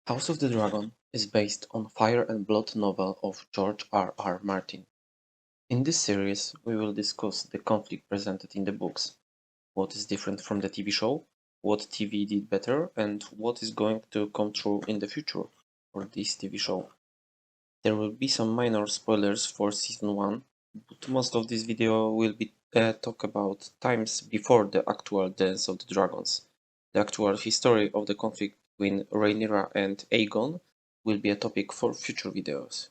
House of the Dragon is based on Fire and Blood novel of George R.R. Martin. In this series, we will discuss the conflict presented in the books, what is different from the TV show, what TV did better, and what is going to come true in the future for this TV show. There will be some minor spoilers for season 1, but most of this video will be talk about times before the actual Dance of the Dragons. The actual history of the conflict between Rhaenyra and Aegon will be a topic for future videos.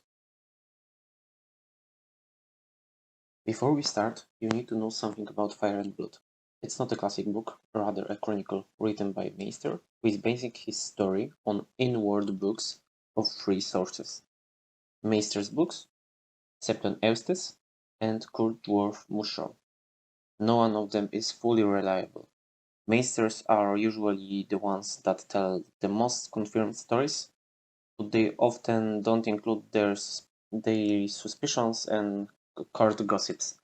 Before we start, you need to know something about Fire and Blood. It's not a classic book, rather a chronicle written by Maester, who is basing his story on in-world books of three sources. Maester's books, Septon Eustis, and Court Dwarf Mushroom. No one of them is fully reliable. Maesters are usually the ones that tell the most confirmed stories, but they often don't include their suspicions and court gossips.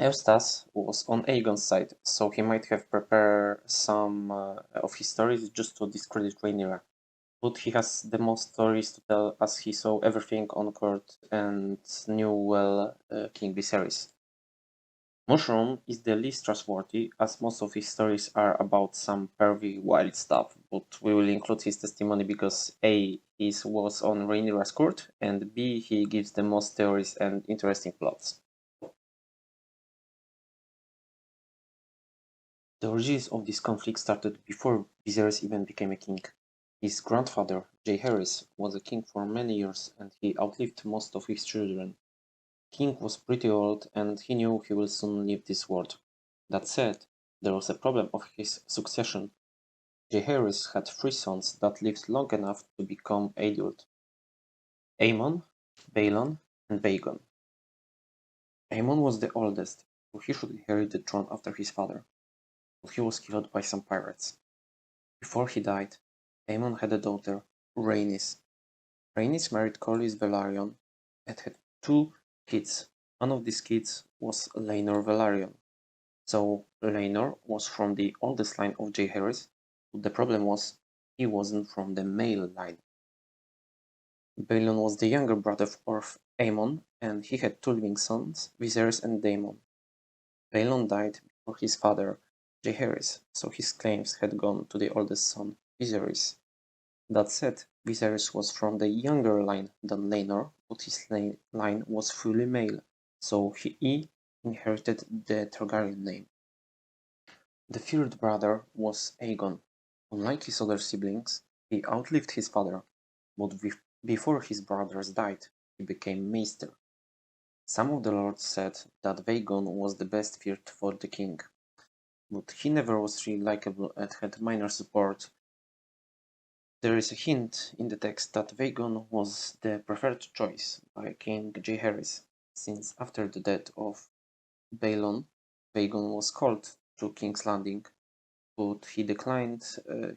Eustace was on Aegon's side, so he might have prepared some of his stories just to discredit Rhaenyra. But he has the most stories to tell as he saw everything on court and knew well King Viserys. Mushroom is the least trustworthy, as most of his stories are about some pervy wild stuff, but we will include his testimony because A. he was on Rhaenyra's court, and B. he gives the most theories and interesting plots. The origins of this conflict started before Viserys even became a king. His grandfather, Jacaerys, was a king for many years and he outlived most of his children. King was pretty old and he knew he will soon leave this world. That said, there was a problem of his succession. Jacaerys had three sons that lived long enough to become adult: Aemond, Balon, and Vhagar. Aemond was the oldest, so he should inherit the throne after his father, but he was killed by some pirates. Before he died, Aemond had a daughter, Rhaenys. Rhaenys married Corlys Velaryon and had two kids. One of these kids was Laenor Velaryon. So Laenor was from the oldest line of Jacaerys, but the problem was he wasn't from the male line. Balon was the younger brother of Aemond, and he had two living sons, Viserys and Daemon. Balon died before his father, Jacaerys, so his claims had gone to the oldest son, Viserys. That said, Viserys was from the younger line than Laenor, but his line was fully male, so he inherited the Targaryen name. The third brother was Aegon. Unlike his other siblings, he outlived his father, but before his brothers died, he became Maester. Some of the lords said that Aegon was the best fit for the king, but he never was really likable and had minor support. There is a hint in the text that Aegon was the preferred choice by King Jacaerys, since after the death of Balon, Aegon was called to King's Landing, but he declined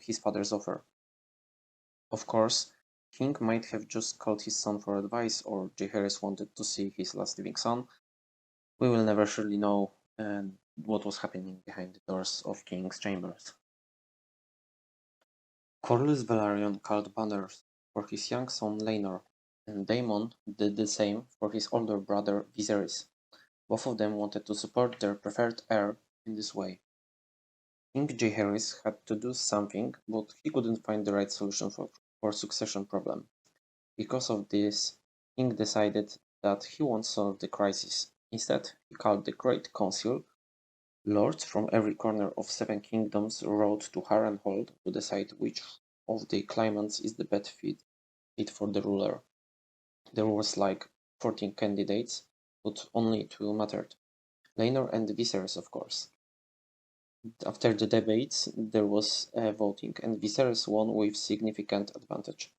his father's offer. Of course, King might have just called his son for advice, or Jacaerys wanted to see his last living son. We will never surely know what was happening behind the doors of King's chambers. Corlys Velaryon called banners for his young son Laenor, and Daemon did the same for his older brother Viserys. Both of them wanted to support their preferred heir in this way. King Jacaerys had to do something, but he couldn't find the right solution for succession problem. Because of this, King decided that he won't solve the crisis. Instead, he called the Great Council. Lords from every corner of 7 kingdoms rode to Harrenhal to decide which of the claimants is the best fit for the ruler. There was like 14 candidates, but only 2 mattered: Laenor and Viserys, of course. After the debates, there was voting, and Viserys won with significant advantage.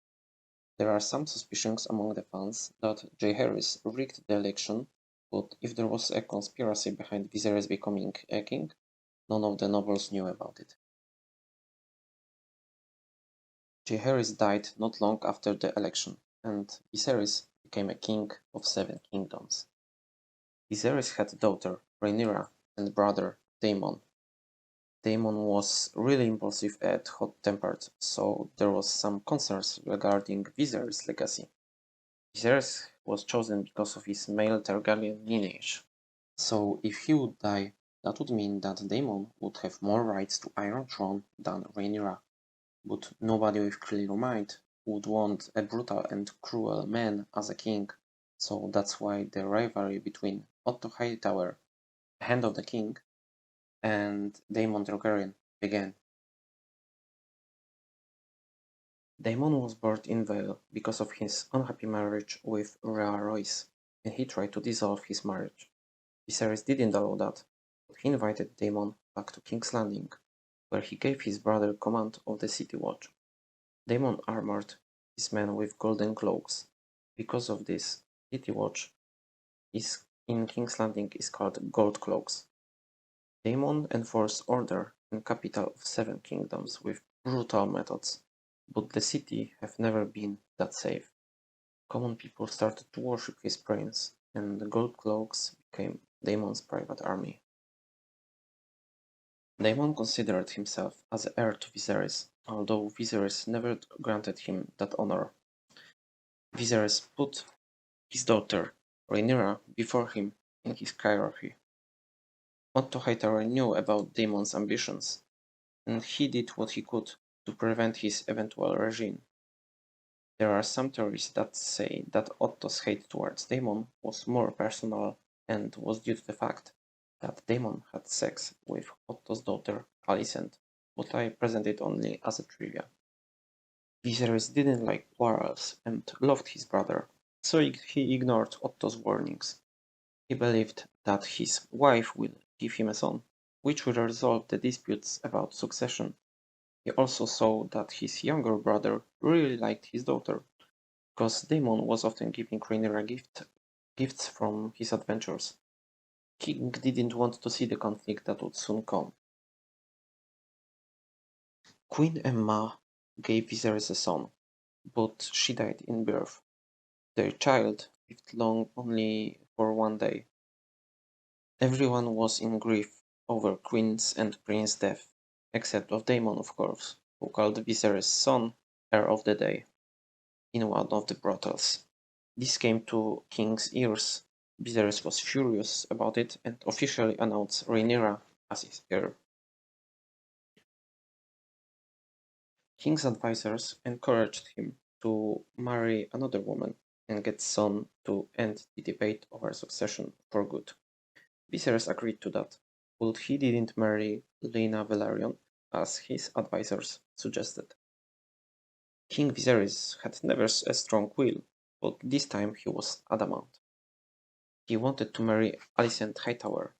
There are some suspicions among the fans that Jacaerys rigged the election, but if there was a conspiracy behind Viserys becoming a king, none of the nobles knew about it. Jacaerys died not long after the election, and Viserys became a king of 7 kingdoms. Viserys had a daughter, Rhaenyra, and brother, Daemon. Daemon was really impulsive and hot-tempered, so there was some concerns regarding Viserys' legacy. Viserys was chosen because of his male Targaryen lineage, so if he would die, that would mean that Daemon would have more rights to Iron Throne than Rhaenyra, but nobody with clear mind would want a brutal and cruel man as a king, so that's why the rivalry between Otto Hightower, Hand of the King, and Daemon Targaryen began. Daemon was born in Vale because of his unhappy marriage with Royce, and he tried to dissolve his marriage. Viserys didn't allow that, but he invited Daemon back to King's Landing, where he gave his brother command of the City Watch. Daemon armored his men with golden cloaks. Because of this, City Watch is in King's Landing is called Gold Cloaks. Daemon enforced order in capital of 7 kingdoms with brutal methods, but the city have never been that safe. Common people started to worship his brains, and the Gold Cloaks became Daemon's private army. Daemon considered himself as heir to Viserys, although Viserys never granted him that honor. Viserys put his daughter Rhaenyra before him in his hierarchy. Otto Hightower knew about Daemon's ambitions, and he did what he could to prevent his eventual regime. There are some theories that say that Otto's hate towards Daemon was more personal and was due to the fact that Daemon had sex with Otto's daughter Alicent, but I present it only as a trivia. Viserys didn't like quarrels and loved his brother, so he ignored Otto's warnings. He believed that his wife will give him a son, which would resolve the disputes about succession. He also saw that his younger brother really liked his daughter, because Daemon was often giving Rhaenyra gifts from his adventures. King didn't want to see the conflict that would soon come. Queen Aemma gave Viserys a son, but she died in birth. Their child lived long only for 1 day. Everyone was in grief over Queen's and Prince's death, except of Daemon, of course, who called Viserys' son heir of the day in one of the brothels. This came to King's ears. Viserys was furious about it and officially announced Rhaenyra as his heir. King's advisors encouraged him to marry another woman and get son to end the debate over succession for good. Viserys agreed to that, but he didn't marry Lena Velaryon as his advisors suggested. King Viserys had never a strong will, but this time he was adamant. He wanted to marry Alicent Hightower,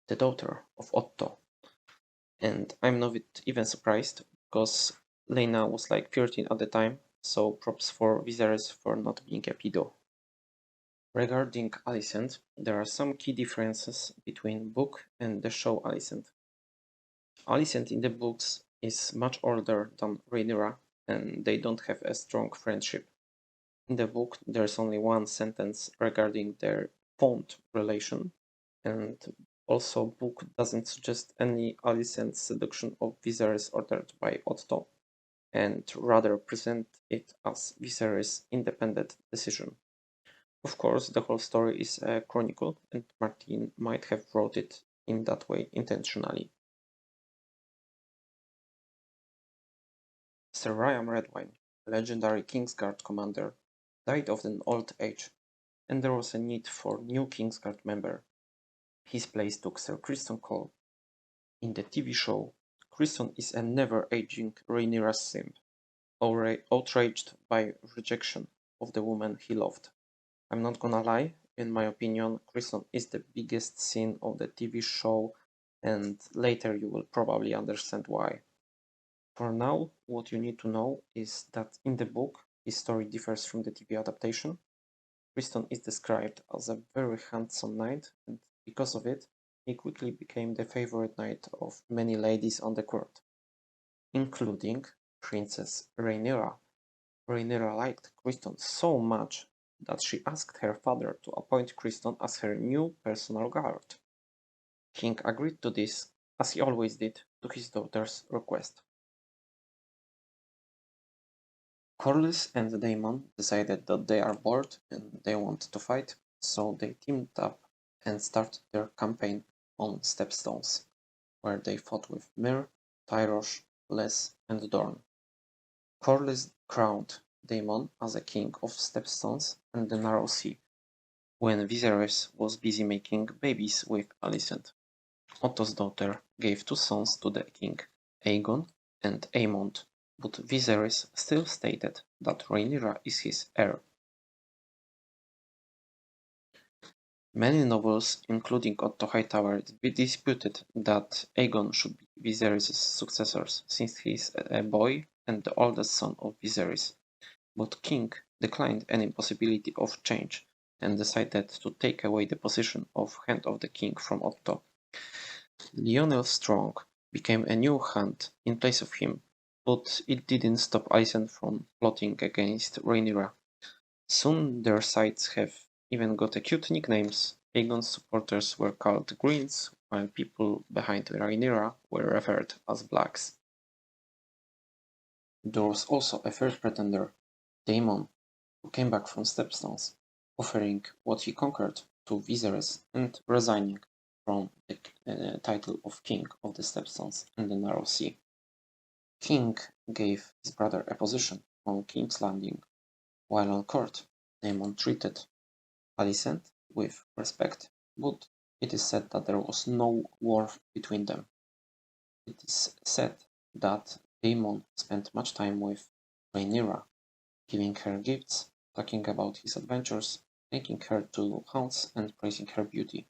the daughter of Otto. And I'm not even surprised, because Lena was like 13 at the time, so props for Viserys for not being a pedo. Regarding Alicent, there are some key differences between book and the show Alicent. Alicent in the books is much older than Rhaenyra, and they don't have a strong friendship. In the book, there's only one sentence regarding their fond relation, and also book doesn't suggest any Alicent seduction of Viserys ordered by Otto, and rather present it as Viserys' independent decision. Of course, the whole story is a chronicle, and Martin might have wrote it in that way intentionally. Sir Ryan Redwine, a legendary Kingsguard commander, died of an old age, and there was a need for new Kingsguard member. His place took Sir Criston Cole. In the TV show, Criston is a never-aging Rhaenyra's simp, outraged by rejection of the woman he loved. I'm not gonna lie, in my opinion, Criston is the biggest sin of the TV show, and later you will probably understand why. For now, what you need to know is that in the book, his story differs from the TV adaptation. Criston is described as a very handsome knight, and because of it, he quickly became the favorite knight of many ladies on the court, including Princess Rhaenyra. Rhaenyra liked Criston so much that she asked her father to appoint Criston as her new personal guard. King agreed to this, as he always did, to his daughter's request. Corlys and Daemon decided that they are bored and they want to fight, so they teamed up and started their campaign on Stepstones, where they fought with Myr, Tyrosh, Les, and Dorne. Corlys crowned Daemon as a king of Stepstones and the Narrow Sea, when Viserys was busy making babies with Alicent. Otto's daughter gave two sons to the king, Aegon and Aemond, but Viserys still stated that Rhaenyra is his heir. Many nobles, including Otto Hightower, disputed that Aegon should be Viserys' successor, since he is a boy and the oldest son of Viserys, but King declined any possibility of change and decided to take away the position of Hand of the King from Otto. Lyonel Strong became a new Hand in place of him, but it didn't stop Alicent from plotting against Rhaenyra. Soon their sides have even got a cute nicknames. Aegon's supporters were called Greens, while people behind Rhaenyra were referred as Blacks. There was also a third pretender, Daemon, who came back from Stepstones, offering what he conquered to Viserys and resigning from the title of King of the Stepstones and the Narrow Sea. King gave his brother a position on King's Landing, while on court Daemon treated Alicent with respect, but it is said that there was no war between them. It is said that Daemon spent much time with Rhaenyra, giving her gifts, talking about his adventures, taking her to haunts and praising her beauty.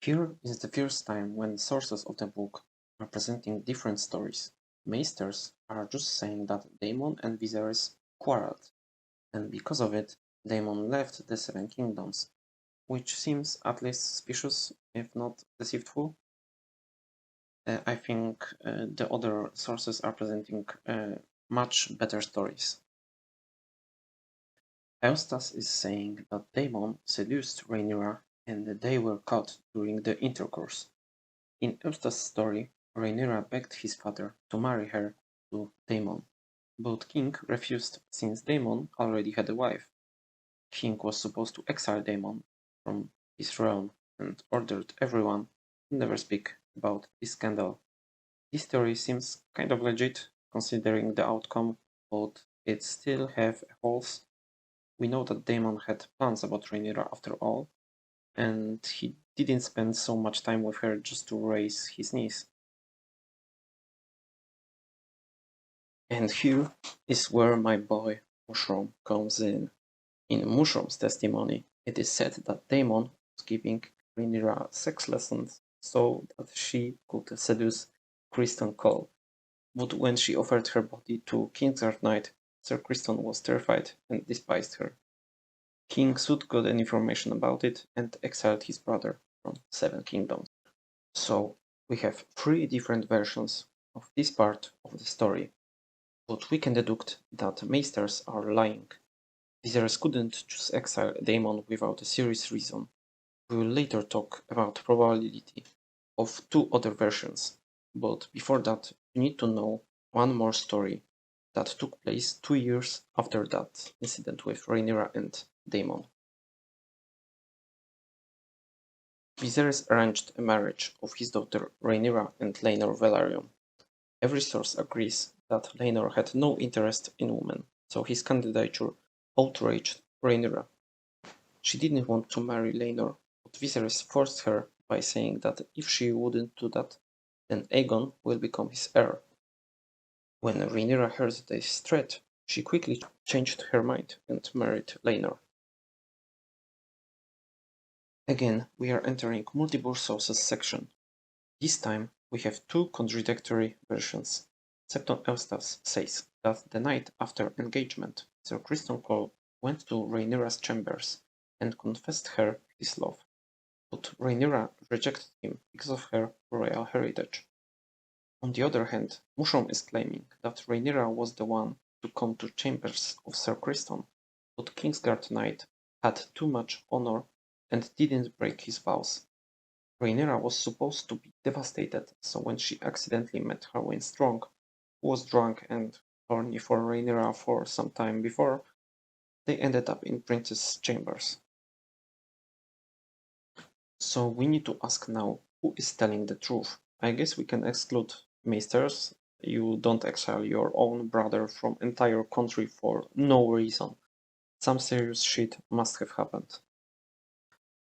Here is the first time when the sources of the book are presenting different stories. Maesters are just saying that Daemon and Viserys quarreled, and because of it, Daemon left the Seven Kingdoms, which seems at least suspicious, if not deceitful. I think the other sources are presenting much better stories. Eustace is saying that Daemon seduced Rhaenyra and they were caught during the intercourse. In Eustace's story, Rhaenyra begged his father to marry her to Daemon, but King refused since Daemon already had a wife. King was supposed to exile Daemon from his realm and ordered everyone to never speak about this scandal. This story seems kind of legit considering the outcome, but it still have holes. We know that Daemon had plans about Rhaenyra after all, and he didn't spend so much time with her just to raise his niece. And here is where my boy Mushroom comes in. In Mushroom's testimony, it is said that Daemon was giving Rhaenyra sex lessons so that she could seduce Criston Cole. But when she offered her body to Kingsguard Knight, Sir Criston was terrified and despised her. King soon got any information about it and exiled his brother from Seven Kingdoms. So we have three different versions of this part of the story, but we can deduct that Maesters are lying. Viserys couldn't just exile Daemon without a serious reason. We will later talk about the probability of two other versions, but before that you need to know one more story that took place 2 years after that incident with Rhaenyra and Daemon. Viserys arranged a marriage of his daughter Rhaenyra and Laenor Velaryon. Every source agrees that Laenor had no interest in women, so his candidature outraged Rhaenyra. She didn't want to marry Laenor, but Viserys forced her by saying that if she wouldn't do that, then Aegon will become his heir. When Rhaenyra heard this threat, she quickly changed her mind and married Laenor. Again, we are entering multiple sources section. This time, we have two contradictory versions. Septon Eustace says that the night after engagement, Sir Criston Cole went to Rhaenyra's chambers and confessed her his love, but Rhaenyra rejected him because of her royal heritage. On the other hand, Mushroom is claiming that Rhaenyra was the one to come to chambers of Sir Criston, but Kingsguard Knight had too much honor and didn't break his vows. Rhaenyra was supposed to be devastated, so when she accidentally met Harwin Strong, who was drunk and horny for Rhaenyra for some time before, they ended up in Princess' chambers. So we need to ask now, who is telling the truth? I guess we can exclude Maesters. You don't exile your own brother from entire country for no reason. Some serious shit must have happened.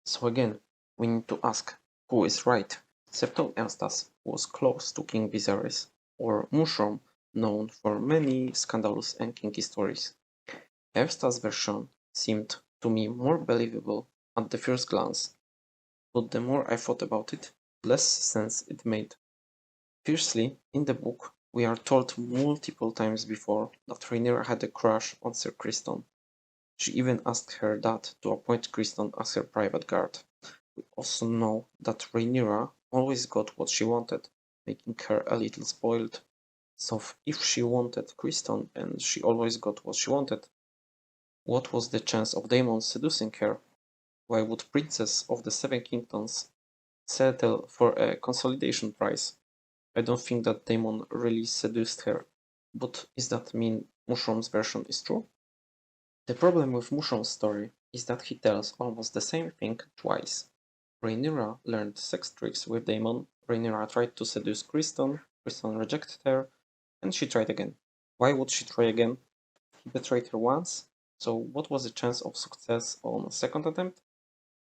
So again, we need to ask, who is right? Septon Eustace was close to King Viserys, or Mushroom, known for many scandalous and kinky stories. Eustace's version seemed to me more believable at the first glance, but the more I thought about it, the less sense it made. Firstly, in the book, we are told multiple times before that Rhaenyra had a crush on Sir Criston. She even asked her dad to appoint Criston as her private guard. We also know that Rhaenyra always got what she wanted, making her a little spoiled. So if she wanted Criston and she always got what she wanted, what was the chance of Daemon seducing her? Why would Princess of the Seven Kingdoms settle for a consolidation prize? I don't think that Daemon really seduced her, but does that mean Mushroom's version is true? The problem with Mushroom's story is that he tells almost the same thing twice. Rhaenyra learned sex tricks with Daemon, Rhaenyra tried to seduce Criston, Criston rejected her, and she tried again. Why would she try again? He betrayed her once, so what was the chance of success on second attempt?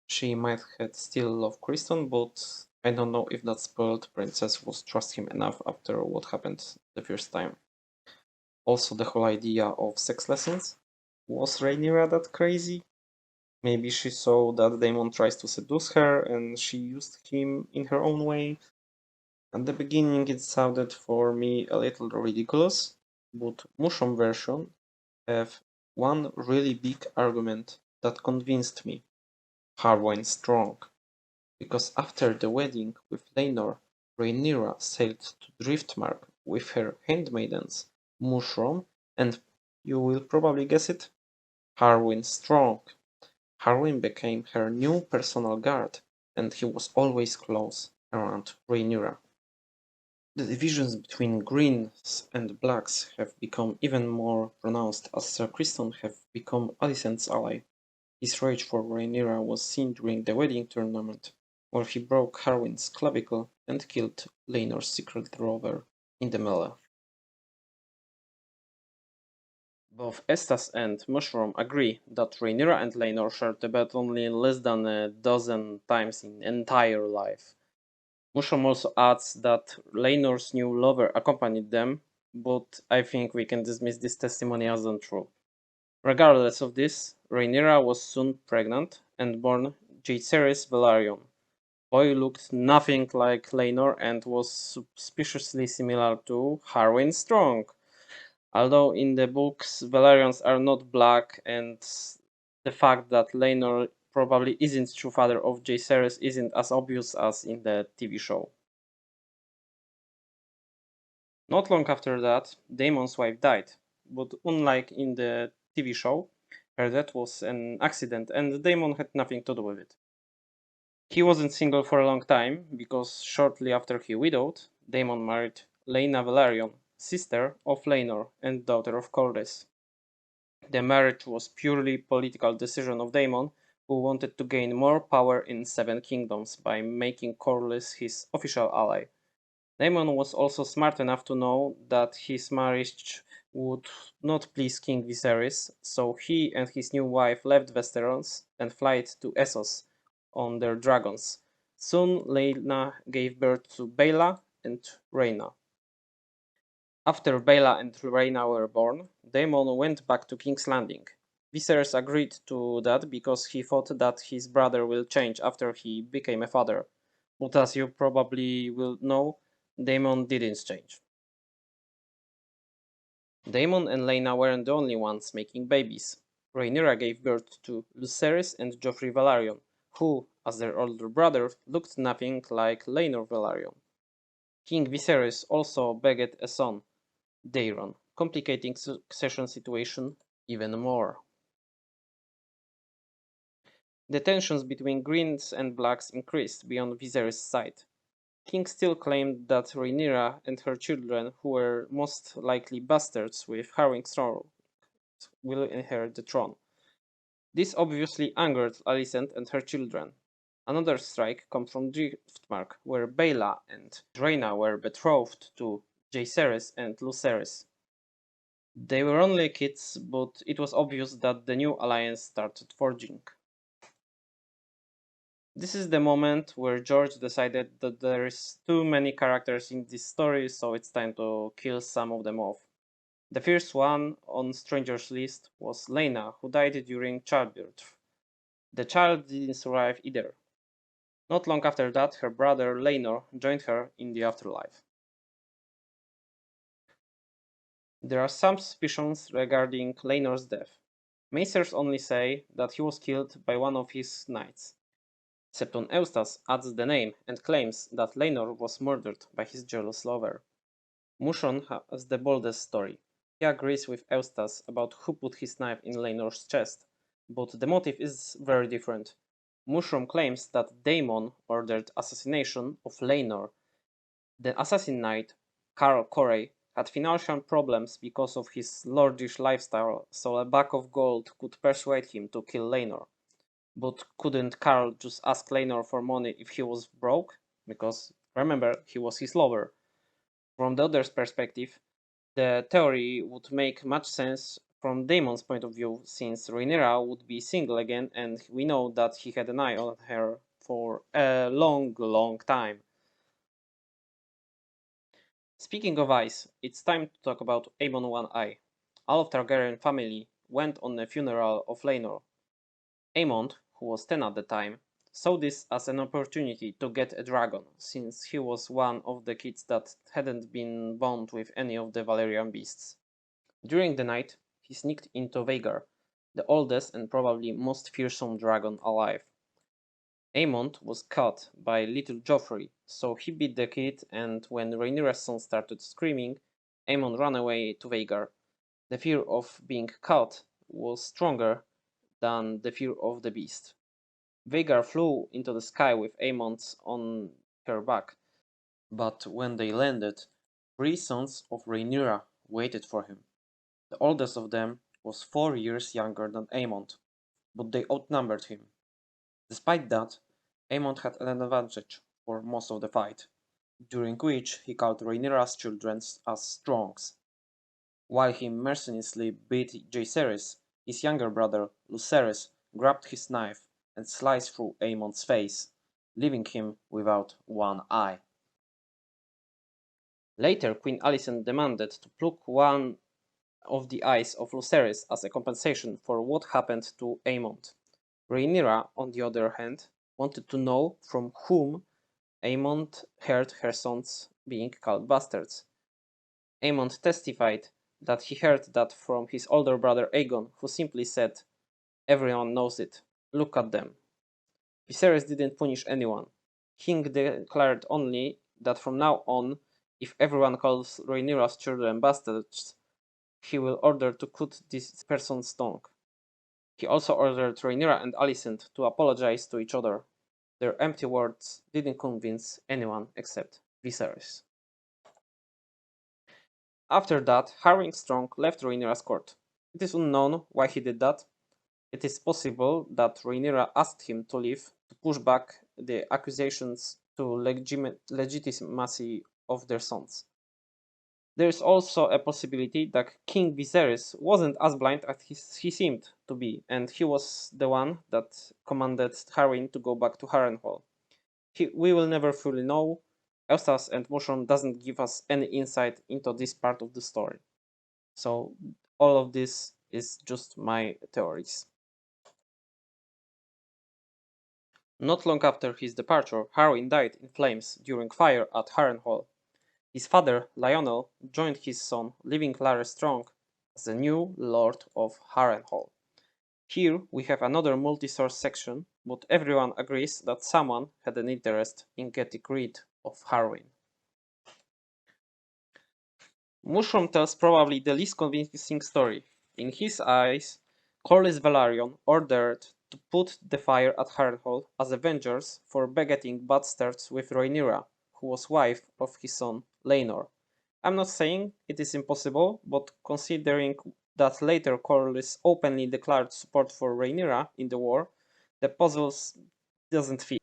She might have still loved Criston, but I don't know if that spoiled princess would trust him enough after what happened the first time. Also, the whole idea of sex lessons. Was Rhaenyra that crazy? Maybe she saw that Daemon tries to seduce her and she used him in her own way. At the beginning it sounded for me a little ridiculous, but Mushroom version have one really big argument that convinced me. Harwin Strong. Because after the wedding with Laenor, Rhaenyra sailed to Driftmark with her handmaidens, Mushroom, and you will probably guess it, Harwin Strong. Harwin became her new personal guard, and he was always close around Rhaenyra. The divisions between Greens and Blacks have become even more pronounced as Sir Criston have become Alicent's ally. His rage for Rhaenyra was seen during the wedding tournament, where he broke Harwin's clavicle and killed Laenor's secret lover in the melee. Both Estas and Mushroom agree that Rhaenyra and Laenor shared the bed only less than a dozen times in entire life. Mushroom also adds that Laenor's new lover accompanied them, but I think we can dismiss this testimony as untrue. Regardless of this, Rhaenyra was soon pregnant and born Jacaerys Velaryon. Boy looked nothing like Laenor and was suspiciously similar to Harwin Strong. Although in the books Velaryons are not black, and the fact that Laenor probably isn't true father of Jacaerys isn't as obvious as in the TV show. Not long after that, Daemon's wife died, but unlike in the TV show, her death was an accident and Daemon had nothing to do with it. He wasn't single for a long time, because shortly after he widowed, Daemon married Laena Velaryon, sister of Laenor and daughter of Corlys. The marriage was purely political decision of Daemon, who wanted to gain more power in Seven Kingdoms by making Corlys his official ally. Daemon was also smart enough to know that his marriage would not please King Viserys, so he and his new wife left Westeros and fled to Essos on their dragons. Soon Laena gave birth to Baela and Rhaena. After Baela and Rhaena were born, Daemon went back to King's Landing. Viserys agreed to that because he thought that his brother will change after he became a father. But as you probably will know, Daemon didn't change. Daemon and Laena weren't the only ones making babies. Rhaenyra gave birth to Lucaerys and Joffrey Velaryon, who, as their older brother, looked nothing like Laenor Velaryon. King Viserys also begat a son, Daeron, complicating succession situation even more. The tensions between Greens and Blacks increased beyond Viserys' sight. King still claimed that Rhaenyra and her children, who were most likely bastards with Harwin throne, will inherit the throne. This obviously angered Alicent and her children. Another strike comes from Driftmark, where Baela and Rhaena were betrothed to Jacaerys and Lucaerys. They were only kids, but it was obvious that the new alliance started forging. This is the moment where George decided that there is too many characters in this story, so it's time to kill some of them off. The first one on Stranger's list was Lena, who died during childbirth. The child didn't survive either. Not long after that, her brother Laenor joined her in the afterlife. There are some suspicions regarding Laenor's death. Maesters only say that he was killed by one of his knights. Septon Eustace adds the name and claims that Laenor was murdered by his jealous lover. Mushon has the boldest story. He agrees with Eustace about who put his knife in Laenor's chest, but the motive is very different. Mushroom claims that Daemon ordered assassination of Laenor. The assassin knight, Carl Corey, had financial problems because of his lordish lifestyle, so a bag of gold could persuade him to kill Laenor. But couldn't Carl just ask Laenor for money if he was broke? Because, remember, he was his lover. From the other's perspective, the theory would make much sense from Daemon's point of view, since Rhaenyra would be single again, and we know that he had an eye on her for a long time. Speaking of eyes, it's time to talk about Aemon One Eye. All of Targaryen family went on the funeral of Laenor. Aemond, who was 10 at the time, saw this as an opportunity to get a dragon, since he was one of the kids that hadn't been bound with any of the Valyrian beasts. During the night, he sneaked into Vhagar, the oldest and probably most fearsome dragon alive. Aemond was caught by little Joffrey, so he beat the kid, and when Rhaenyra's son started screaming, Aemond ran away to Vhagar. The fear of being caught was stronger than the fear of the beast. Vhagar flew into the sky with Aemond on her back, but when they landed, 3 sons of Rhaenyra waited for him. The oldest of them was 4 years younger than Aemond, but they outnumbered him. Despite that, Aemond had an advantage for most of the fight, during which he called Rhaenyra's children as Strongs. While he mercilessly beat Jacaerys, his younger brother Lucaerys grabbed his knife and sliced through Aemond's face, leaving him without one eye. Later, Queen Alicent demanded to pluck one of the eyes of Lucaerys as a compensation for what happened to Aemond. Rhaenyra, on the other hand, wanted to know from whom Aemond heard her sons being called bastards. Aemond testified that he heard that from his older brother Aegon, who simply said, "Everyone knows it. Look at them." Viserys didn't punish anyone. King declared only that from now on, if everyone calls Rhaenyra's children bastards, he will order to cut this person's tongue. He also ordered Rhaenyra and Alicent to apologize to each other. Their empty words didn't convince anyone except Viserys. After that, Harwin Strong left Rhaenyra's court. It is unknown why he did that. It is possible that Rhaenyra asked him to leave to push back the accusations to legitimacy of their sons. There is also a possibility that King Viserys wasn't as blind as he seemed to be, and he was the one that commanded Harwin to go back to Harrenhal. We will never fully know. Eustace and Mushroom doesn't give us any insight into this part of the story. So all of this is just my theories. Not long after his departure, Harwin died in flames during fire at Harrenhal. His father, Lyonel, joined his son, leaving Larys strong as the new Lord of Harrenhal. Here we have another multi-source section, but everyone agrees that someone had an interest in getting rid of Harwin. Mushroom tells probably the least convincing story. In his eyes, Corlys Velaryon ordered to put the fire at Harrenhal as avengers for begetting bastards with Rhaenyra, who was wife of his son Laenor. I'm not saying it is impossible, but considering that later Corlys openly declared support for Rhaenyra in the war, the puzzle doesn't fit.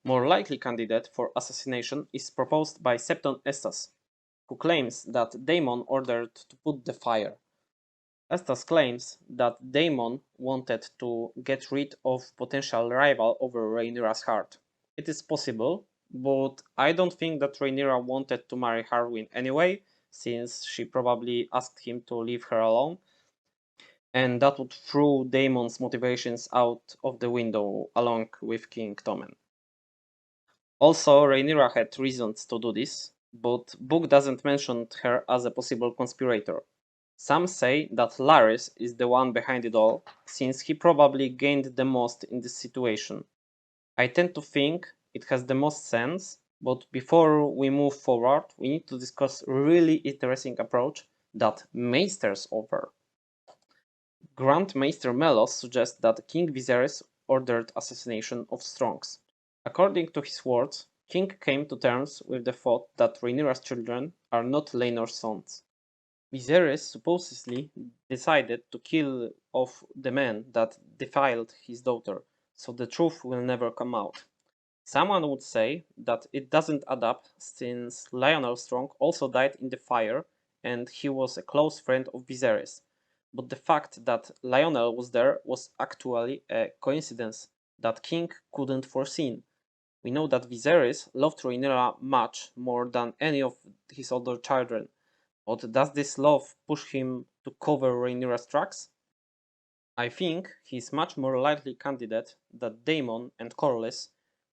More likely candidate for assassination is proposed by Septon Estas, who claims that Daemon ordered to put the fire. Estas claims that Daemon wanted to get rid of potential rival over Rhaenyra's heart. It is possible, but I don't think that Rhaenyra wanted to marry Harwin anyway, since she probably asked him to leave her alone, and that would throw Daemon's motivations out of the window along with King Tommen. Also, Rhaenyra had reasons to do this, but book doesn't mention her as a possible conspirator. Some say that Larys is the one behind it all, since he probably gained the most in this situation. I tend to think it has the most sense, but before we move forward, we need to discuss a really interesting approach that Maesters offer. Grand Maester Melos suggests that King Viserys ordered assassination of Strongs. According to his words, King came to terms with the thought that Rhaenyra's children are not Laenor's sons. Viserys supposedly decided to kill off the man that defiled his daughter, so the truth will never come out. Someone would say that it doesn't add up since Lyonel Strong also died in the fire and he was a close friend of Viserys. But the fact that Lyonel was there was actually a coincidence that King couldn't foresee. We know that Viserys loved Rhaenyra much more than any of his other children. But does this love push him to cover Rhaenyra's tracks? I think he's much more likely candidate than Daemon and Corlys,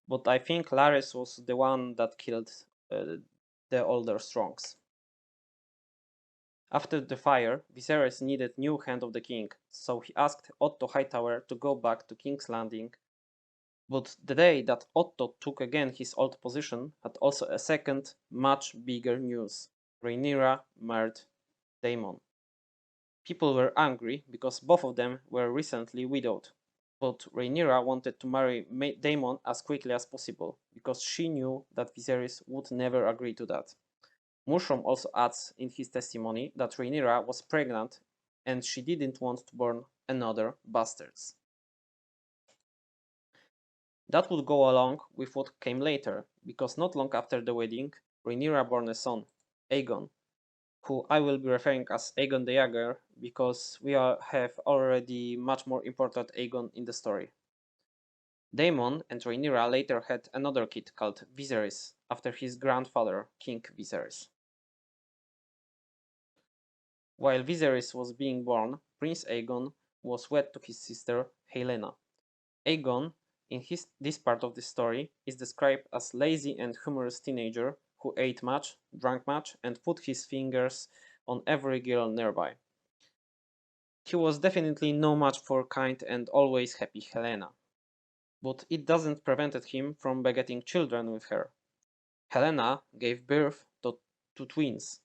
but I think Larys was the one that killed the older Strongs. After the fire, Viserys needed new hand of the king, so he asked Otto Hightower to go back to King's Landing. But the day that Otto took again his old position had also a second, much bigger news. Rhaenyra married Daemon. People were angry because both of them were recently widowed, but Rhaenyra wanted to marry Daemon as quickly as possible, because she knew that Viserys would never agree to that. Mushroom also adds in his testimony that Rhaenyra was pregnant and she didn't want to born another bastards. That would go along with what came later, because not long after the wedding, Rhaenyra bore a son, Aegon, who I will be referring as Aegon the Younger, because we have already much more important Aegon in the story. Daemon and Rhaenyra later had another kid called Viserys, after his grandfather, King Viserys. While Viserys was being born, Prince Aegon was wed to his sister, Helaena. Aegon, in this part of the story, is described as lazy and humorous teenager who ate much, drank much, and put his fingers on every girl nearby. He was definitely no match for kind and always happy Helaena, but it doesn't prevented him from begetting children with her. Helaena gave birth to two twins,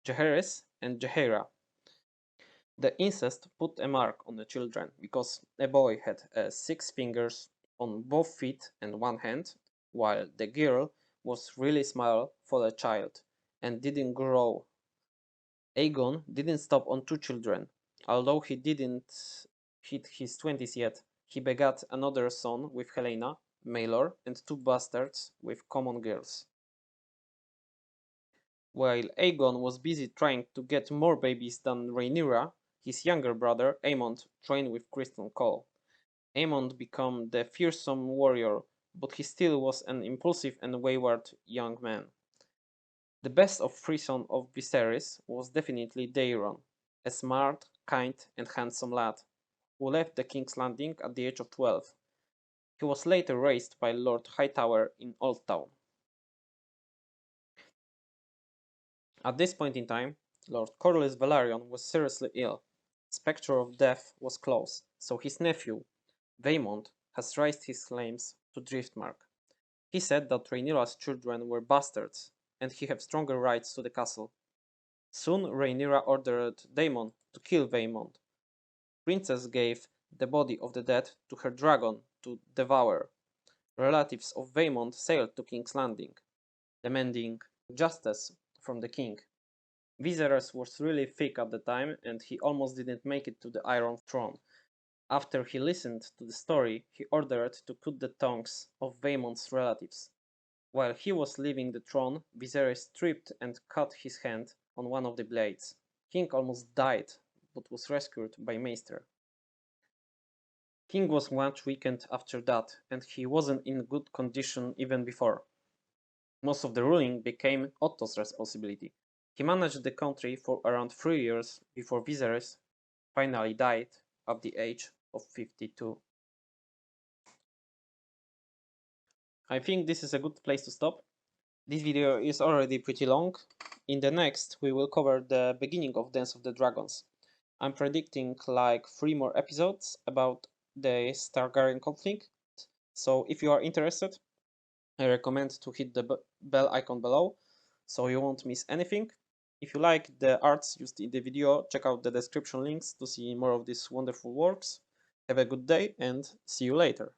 Jacaerys and Jacaera. The incest put a mark on the children because a boy had 6 fingers on both feet and one hand, while the girl was really small for a child and didn't grow. Aegon didn't stop on 2 children. Although he didn't hit his 20s yet, he begat another son with Helaena, Maelor, and 2 bastards with common girls. While Aegon was busy trying to get more babies than Rhaenyra, his younger brother Aemond trained with Criston Cole. Aemond became the fearsome warrior, but he still was an impulsive and wayward young man. The best of 3 sons of Viserys was definitely Daeron, a smart, kind, and handsome lad, who left the King's Landing at the age of 12. He was later raised by Lord Hightower in Old Town. At this point in time, Lord Corlys Velaryon was seriously ill. Spectre of death was close, so his nephew, Vaemond, has raised his claims to Driftmark. He said that Rhaenyra's children were bastards, and he had stronger rights to the castle. Soon Rhaenyra ordered Daemon to kill Vaemond. Princess gave the body of the dead to her dragon to devour. Relatives of Aemond sailed to King's Landing, demanding justice from the king. Viserys was really thick at the time, and he almost didn't make it to the Iron Throne. After he listened to the story, he ordered to cut the tongues of Aemond's relatives. While he was leaving the throne, Viserys tripped and cut his hand on one of the blades. King almost died, but was rescued by Maester. King was much weakened after that, and he wasn't in good condition even before. Most of the ruling became Otto's responsibility. He managed the country for around 3 years before Viserys finally died at the age of 52. I think this is a good place to stop. This video is already pretty long. In the next, we will cover the beginning of Dance of the Dragons. I'm predicting like 3 more episodes about the Targaryen conflict, so if you are interested, I recommend to hit the bell icon below so you won't miss anything. If you like the arts used in the video, check out the description links to see more of these wonderful works. Have a good day and see you later.